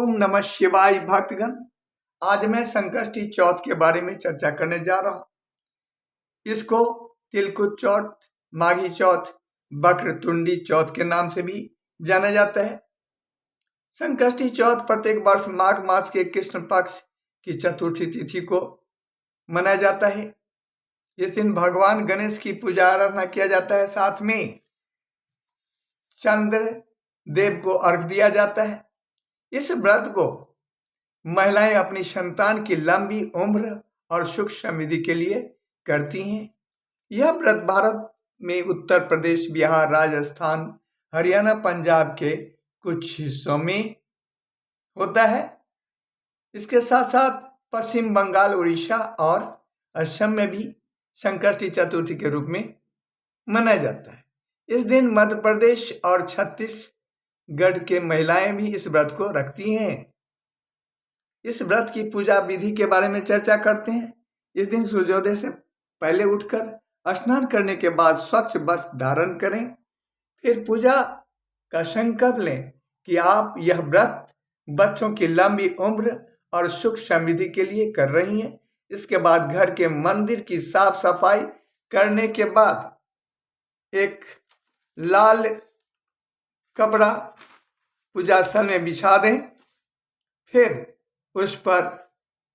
ओम नमः शिवाय भक्तगण। आज मैं संकष्टी चौथ के बारे में चर्चा करने जा रहा हूं। इसको तिलकुट चौथ, माघी चौथ, वक्रतुंडी चौथ के नाम से भी जाना जाता है। संकष्टी चौथ प्रत्येक वर्ष माघ मास के कृष्ण पक्ष की चतुर्थी तिथि को मनाया जाता है। इस दिन भगवान गणेश की पूजा आराधना किया जाता है। साथ में चंद्र देव को अर्घ दिया जाता है। इस व्रत को महिलाएं अपनी संतान की लंबी उम्र और सुख समृद्धि के लिए करती हैं। यह व्रत भारत में उत्तर प्रदेश, बिहार, राजस्थान, हरियाणा, पंजाब के कुछ हिस्सों में होता है। इसके साथ साथ पश्चिम बंगाल, उड़ीसा और असम में भी संकष्टी चतुर्थी के रूप में मनाया जाता है। इस दिन मध्य प्रदेश और छत्तीसगढ़ के महिलाएं भी इस व्रत को रखती हैं। इस व्रत की पूजा विधि के बारे में चर्चा करते हैं। इस दिन सूर्योदय से पहले उठकर स्नान करने के बाद स्वच्छ वस्त्र धारण करें। फिर पूजा का संकल्प लें कि आप यह व्रत बच्चों की लंबी उम्र और सुख समृद्धि के लिए कर रही हैं। इसके बाद घर के मंदिर की साफ सफाई करने के बाद एक लाल कपड़ा पूजा स्थल में बिछा दें। फिर उस पर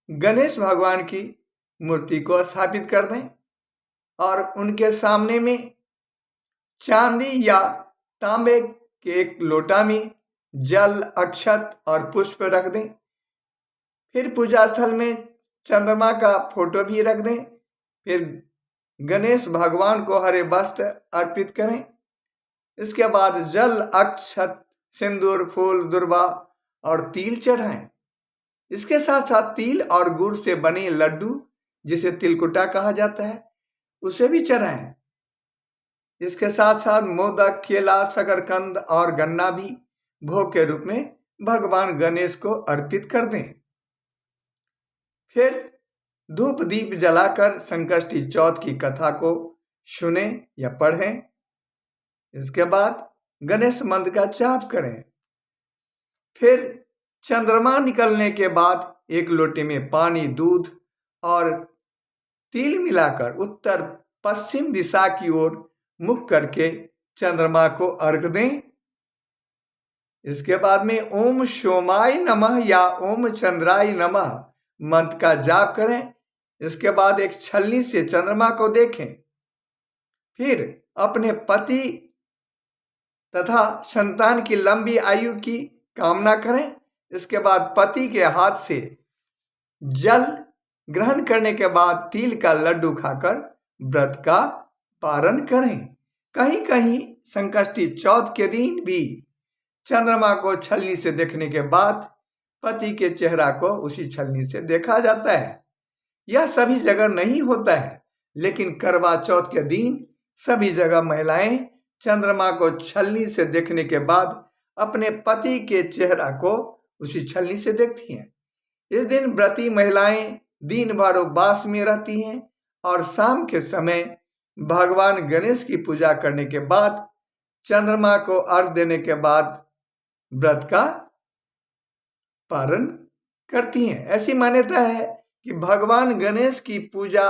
गणेश भगवान की मूर्ति को स्थापित कर दें और उनके सामने में चांदी या तांबे के एक लोटा में जल, अक्षत और पुष्प रख दें। फिर पूजा स्थल में चंद्रमा का फोटो भी रख दें। फिर गणेश भगवान को हरे वस्त्र अर्पित करें। इसके बाद जल, अक्षत, सिंदूर, फूल, दुर्वा और तिल चढ़ाएं। इसके साथ साथ तिल और गुड़ से बने लड्डू, जिसे तिलकुटा कहा जाता है, उसे भी चढ़ाएं। इसके साथ साथ मोदक, केला, शकरकंद और गन्ना भी भोग के रूप में भगवान गणेश को अर्पित कर दें। फिर धूप दीप जलाकर संकष्टी चौथ की कथा को सुने या पढ़ें। इसके बाद गणेश मंत्र का जाप करें। फिर चंद्रमा निकलने के बाद एक लोटे में पानी, दूध और तिल मिलाकर उत्तर पश्चिम दिशा की ओर मुख करके चंद्रमा को अर्घ दें। इसके बाद में ओम सोमाय नमः या ओम चंद्राय नमः मंत्र का जाप करें। इसके बाद एक छलनी से चंद्रमा को देखें। फिर अपने पति तथा संतान की लंबी आयु की कामना करें। इसके बाद पति के हाथ से जल ग्रहण करने के बाद तिल का लड्डू खाकर व्रत का पारण करें। कहीं कहीं संकष्टी चौथ के दिन भी चंद्रमा को छलनी से देखने के बाद पति के चेहरा को उसी छलनी से देखा जाता है। यह सभी जगह नहीं होता है, लेकिन करवा चौथ के दिन सभी जगह महिलाएं चंद्रमा को छलनी से देखने के बाद अपने पति के चेहरा को उसी छलनी से देखती हैं। इस दिन व्रती महिलाएं दिन भर उपवास में रहती हैं और शाम के समय भगवान गणेश की पूजा करने के बाद चंद्रमा को अर्घ देने के बाद व्रत का पारण करती हैं। ऐसी मान्यता है कि भगवान गणेश की पूजा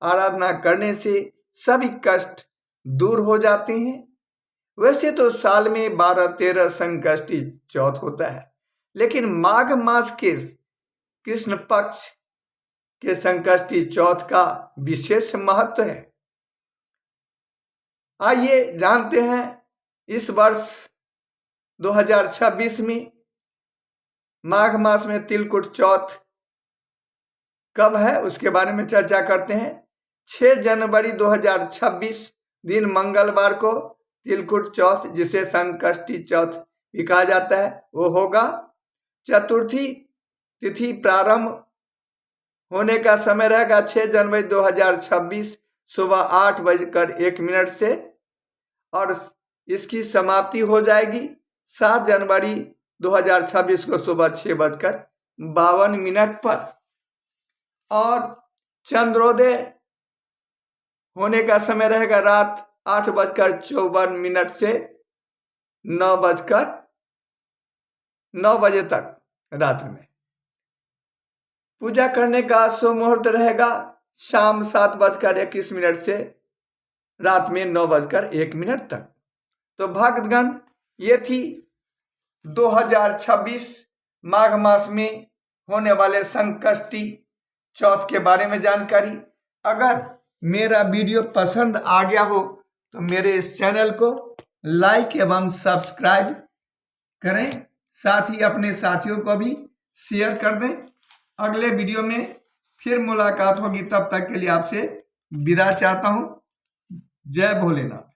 आराधना करने से सभी कष्ट दूर हो जाते हैं। वैसे तो साल में 12-13 संकष्टी चौथ होता है, लेकिन माघ मास के कृष्ण पक्ष के संकष्टी चौथ का विशेष महत्व है। आइए जानते हैं इस वर्ष 2026 में माघ मास में तिलकुट चौथ कब है, उसके बारे में चर्चा करते हैं। 6 जनवरी 2026 दिन मंगलवार को तिलकुट चौथ, जिसे संकष्टी चौथ भी कहा जाता है, वो होगा। चतुर्थी तिथि प्रारंभ होने का समय रहेगा 6 जनवरी 2026 सुबह 8:01 से और इसकी समाप्ति हो जाएगी 7 जनवरी 2026 को सुबह 6:52 पर। और चंद्रोदय होने का समय रहेगा रात 8:54 से 9 बजे तक। रात्रि में। पूजा करने का शुभ मुहूर्त रहेगा शाम 7:21 से रात में 9:01 तक। तो भक्तगण, ये थी 2026 माघ मास में होने वाले संकष्टी चौथ के बारे में जानकारी। अगर मेरा वीडियो पसंद आ गया हो तो मेरे इस चैनल को लाइक एवं सब्सक्राइब करें, साथ ही अपने साथियों को भी शेयर कर दें। अगले वीडियो में फिर मुलाकात होगी, तब तक के लिए आपसे विदा चाहता हूं। जय भोलेनाथ।